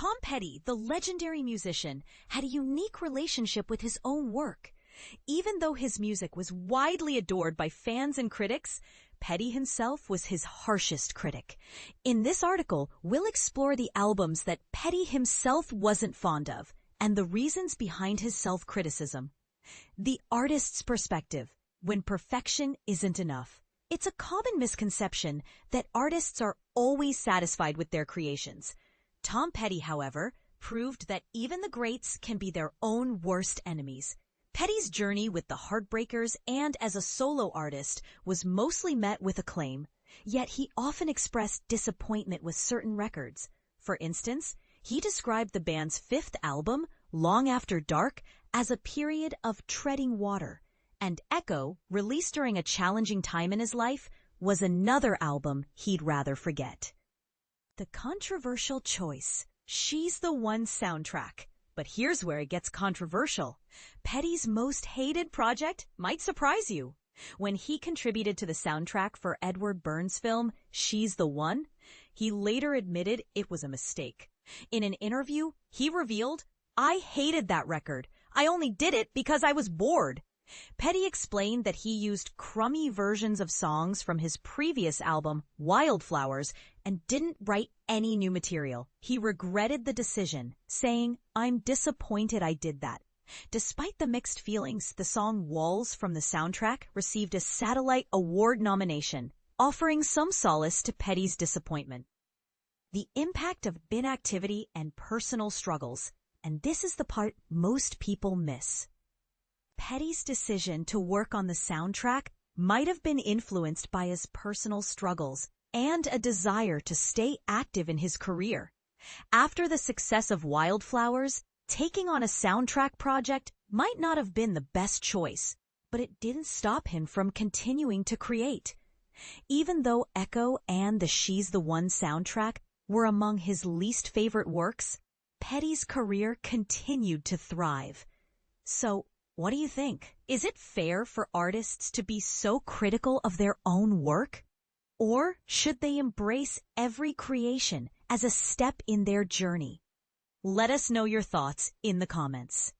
Tom Petty, the legendary musician, had a unique relationship with his own work. Even though his music was widely adored by fans and critics, Petty himself was his harshest critic. In this article, we'll explore the albums that Petty himself wasn't fond of and the reasons behind his self-criticism. The artist's perspective, when perfection isn't enough. It's a common misconception that artists are always satisfied with their creations. Tom Petty, however, proved that even the greats can be their own worst enemies. Petty's journey with the Heartbreakers and as a solo artist was mostly met with acclaim, yet he often expressed disappointment with certain records. For instance, he described the band's fifth album, Long After Dark, as a period of treading water, and Echo, released during a challenging time in his life, was another album he'd rather forget. The controversial choice, She's the One soundtrack. But here's where it gets controversial. Petty's most hated project might surprise you. When he contributed to the soundtrack for Edward Burns' film, She's the One, he later admitted it was a mistake. In an interview, he revealed, "I hated that record. I only did it because I was bored." Petty explained that he used crummy versions of songs from his previous album, Wildflowers, and didn't write any new material. He regretted the decision, saying, "I'm disappointed I did that." Despite the mixed feelings, the song Walls from the soundtrack received a Satellite Award nomination, offering some solace to Petty's disappointment. The impact of bin activity and personal struggles, and this is the part most people miss. Petty's decision to work on the soundtrack might have been influenced by his personal struggles and a desire to stay active in his career. After the success of Wildflowers, taking on a soundtrack project might not have been the best choice, but it didn't stop him from continuing to create. Even though Echo and the She's the One soundtrack were among his least favorite works, Petty's career continued to thrive. So, what do you think? Is it fair for artists to be so critical of their own work? Or should they embrace every creation as a step in their journey? Let us know your thoughts in the comments.